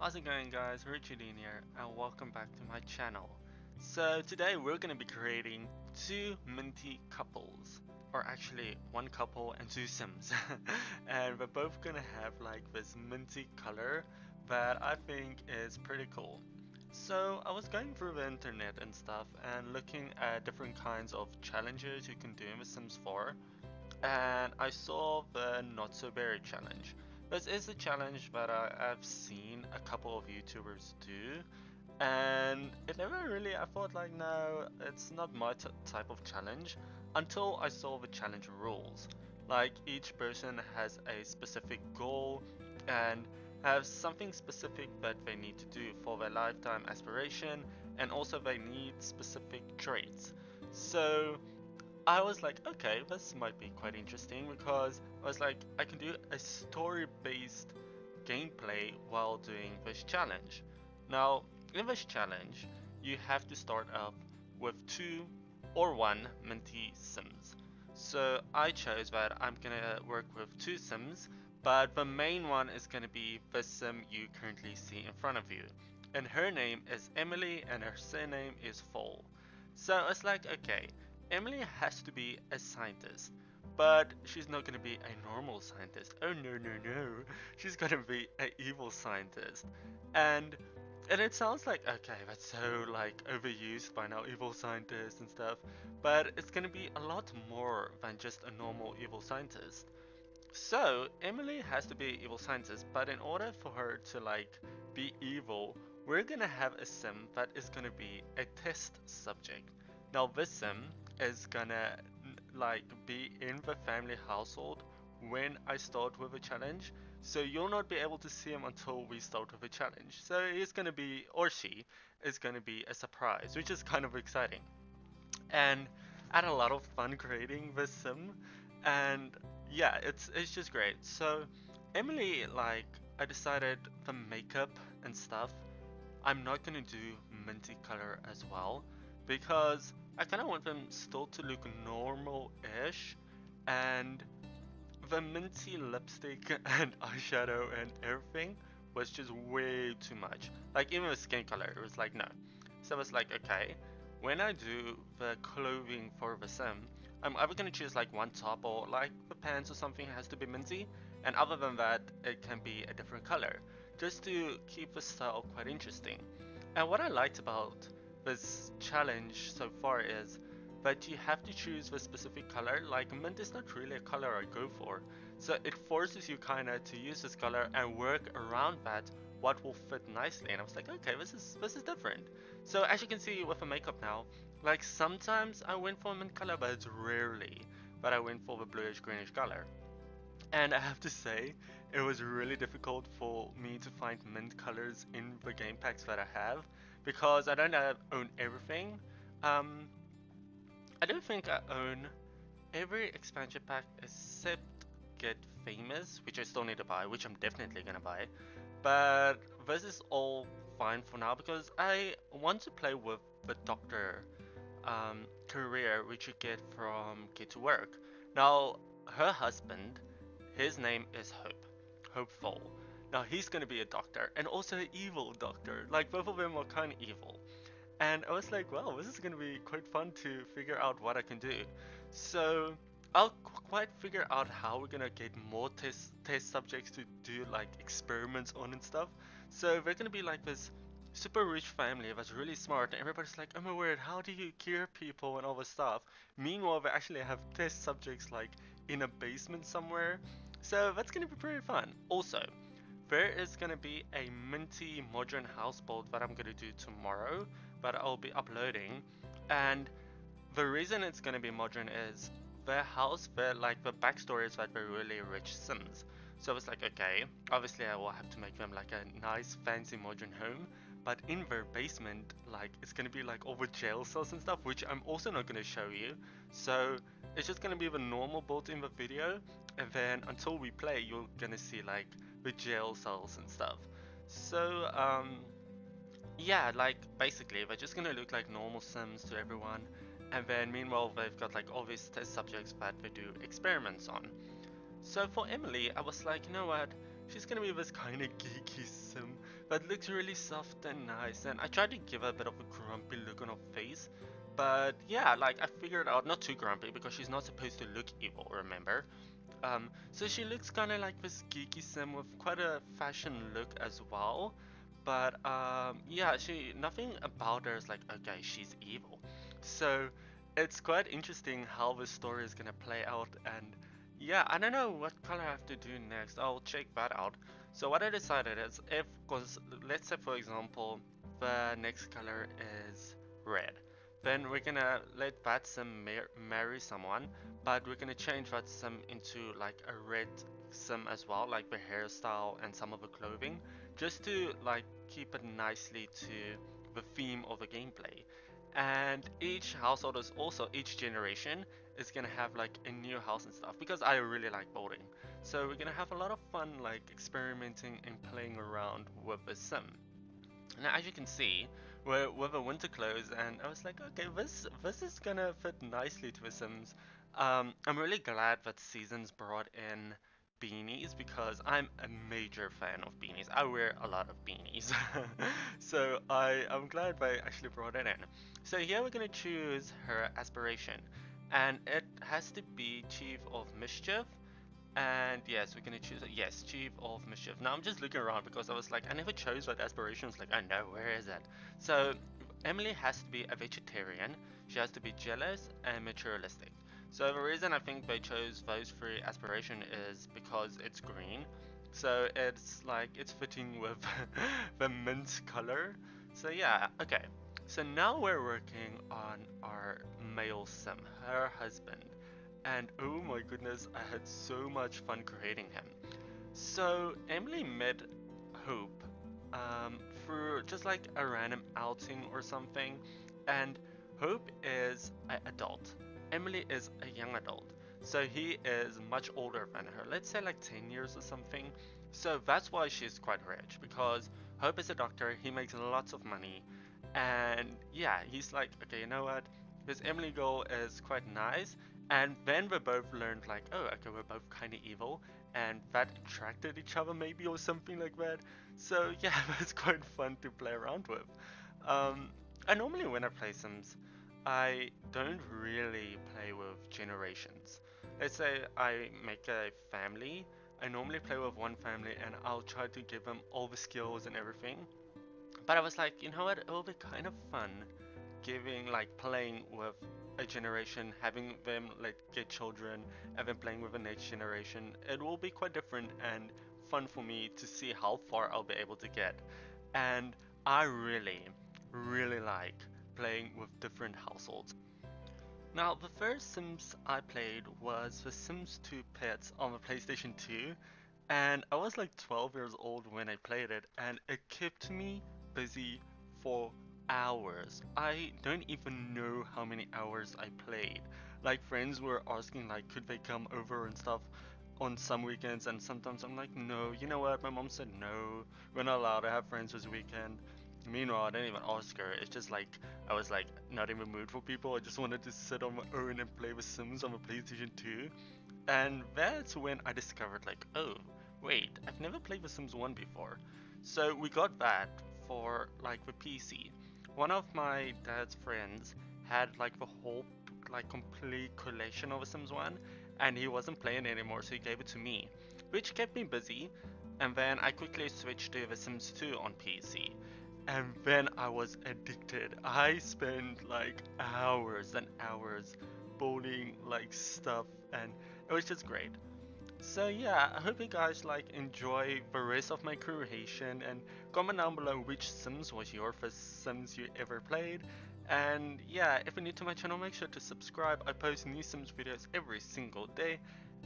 how's it going guys? Richard in here and welcome back to my channel. So today we're going to be creating two Minty couples, or actually one couple and two Sims. And we're both going to have like this minty color that I think is pretty cool. So I was going through the internet and stuff and looking at different kinds of challenges you can do in The Sims 4, and I saw the Not So Berry challenge. This is a challenge that I've seen a couple of YouTubers do, and it never really, I thought like, no, it's not my type of challenge until I saw the challenge rules. Like each person has a specific goal and have something specific that they need to do for their lifetime aspiration, and also they need specific traits. So I was like, okay, this might be quite interesting because I was like, I can do a story-based gameplay while doing this challenge. Now, in this challenge, you have to start off with two or one Minty Sims. So I chose that I'm gonna work with two Sims, but the main one is gonna be the Sim you currently see in front of you. And her name is Emily and her surname is Fall. So it's like, okay, Emily has to be a scientist, but she's not gonna be a normal scientist. Oh no no no, she's gonna be an evil scientist, and and it sounds like okay, that's so like overused by now, evil scientist and stuff, but it's gonna be a lot more than just a normal evil scientist. So Emily has to be an evil scientist, but in order for her to like be evil, we're gonna have a sim that is gonna be a test subject. Now this sim is gonna like be in the family household when I start with a challenge. So you'll not be able to see him until we start with a challenge. So he's gonna be, or she is gonna be a surprise, which is kind of exciting. And I had a lot of fun creating this sim, and yeah, it's just great. So Emily, like, I decided the makeup and stuff, I'm not gonna do minty color as well because I kind of want them still to look normal-ish, and the minty lipstick and eyeshadow and everything was just way too much. Like even the skin color, it was like no. So I was like, okay, when I do the clothing for the sim, I'm either gonna choose like one top or like the pants or something has to be minty, and other than that, it can be a different color, just to keep the style quite interesting. And what I liked about this challenge so far is that you have to choose the specific color. Like mint is not really a color I go for, so it forces you kinda to use this color and work around that what will fit nicely. And I was like, okay, this is different. So as you can see with the makeup now, like sometimes I went for a mint color, but it's rarely that I went for the bluish greenish color. And I have to say, it was really difficult for me to find mint colors in the game packs that I have because I don't own everything. Um, I don't think I own every expansion pack except Get Famous, which I still need to buy, which I'm definitely gonna buy. But this is all fine for now because I want to play with the Doctor career which you get from Get to Work. Now, her husband, his name is Hope, Hopeful. Now he's gonna be a doctor and also an evil doctor. Like both of them are kind of evil. And I was like, wow, this is gonna be quite fun to figure out what I can do. So I'll quite figure out how we're gonna get more test subjects to do like experiments on and stuff. So they're gonna be like this super rich family that's really smart, and everybody's like, oh my word, how do you cure people and all this stuff? Meanwhile, they actually have test subjects like in a basement somewhere. So that's gonna be pretty fun. Also, there is going to be a minty modern house build that I'm going to do tomorrow, that I'll be uploading. And the reason it's going to be modern is their house, like the backstory is that they're really rich Sims. So it's like, okay, obviously I will have to make them like a nice fancy modern home, but in their basement, like it's going to be like all the jail cells and stuff, which I'm also not going to show you. So it's just going to be the normal build in the video, and then until we play, you're going to see like the jail cells and stuff. So yeah, like basically they're just gonna look like normal Sims to everyone, and then meanwhile they've got like all these test subjects that they do experiments on. So for Emily, I was like, you know what? She's gonna be this kind of geeky sim but it looks really soft and nice. And I tried to give her a bit of a grumpy look on her face, but yeah, like I figured out not too grumpy because she's not supposed to look evil, remember? So she looks kind of like this geeky sim with quite a fashion look as well. But yeah, she nothing about her is like okay, she's evil. So it's quite interesting how the story is gonna play out. And yeah, I don't know what color I have to do next. I'll check that out. So what I decided is if, cause let's say for example, the next color is red. Then we're gonna let that sim marry someone, but we're gonna change that sim into like a red sim as well, like the hairstyle and some of the clothing, just to like keep it nicely to the theme of the gameplay. And each household is also each generation is gonna have like a new house and stuff because I really like building. So we're gonna have a lot of fun like experimenting and playing around with the sim. Now, as you can see, we're with a winter clothes, and I was like, okay, this is gonna fit nicely to The Sims. I'm really glad that Seasons brought in beanies because I'm a major fan of beanies. I wear a lot of beanies, so I'm glad they actually brought it in. So here we're gonna choose her aspiration, and it has to be Chief of Mischief. And yes, we're gonna choose yes, Chief of Mischief. Now I'm just looking around because I was like, I never chose that aspiration. I was like, oh no, where is it? So Emily has to be a vegetarian. She has to be jealous and materialistic. So the reason I think they chose those three aspiration is because it's green. So it's like it's fitting with the mint color. So yeah, okay. So now we're working on our male sim, her husband. And oh my goodness, I had so much fun creating him. So Emily met Hope um, through just like a random outing or something, and Hope is an adult. Emily is a young adult, so he is much older than her. Let's say like 10 years or something. So that's why she's quite rich because Hope is a doctor. He makes lots of money, and yeah, he's like, okay, you know what? This Emily girl is quite nice. And then we both learned like, oh, okay, we're both kind of evil, and that attracted each other maybe or something like that. So yeah, it's quite fun to play around with. Um, I normally when I play Sims, I don't really play with generations. Let's say I make a family. I normally play with one family and I'll try to give them all the skills and everything. But I was like, you know what? It will be kind of fun giving like playing with a generation, having them like get children, and then playing with the next generation. It will be quite different and fun for me to see how far I'll be able to get. And I really, really like playing with different households. Now, the first Sims I played was The Sims 2 Pets on the PlayStation 2, and I was like 12 years old when I played it, and it kept me busy for hours. I don't even know how many hours I played. Like friends were asking like could they come over and stuff on some weekends, and sometimes I'm like no, you know what, my mom said no, we're not allowed to have friends this weekend. Meanwhile, I didn't even ask her. It's just like I was like not in the mood for people. I just wanted to sit on my own and play with Sims on the PlayStation 2. And that's when I discovered like, oh, wait, I've never played The Sims 1 before. So we got that for like the PC. One of my dad's friends had like the whole like complete collection of The Sims 1 and he wasn't playing it anymore, so he gave it to me, which kept me busy. And then I quickly switched to The Sims 2 on PC. And then I was addicted. I spent like hours and hours building like stuff, and it was just great. So yeah, I hope you guys like enjoy the rest of my creation, and comment down below which Sims was your first Sims you ever played. And yeah, if you're new to my channel, make sure to subscribe. I post new Sims videos every single day.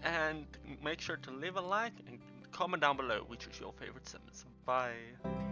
And make sure to leave a like and comment down below which is your favorite Sims. Bye.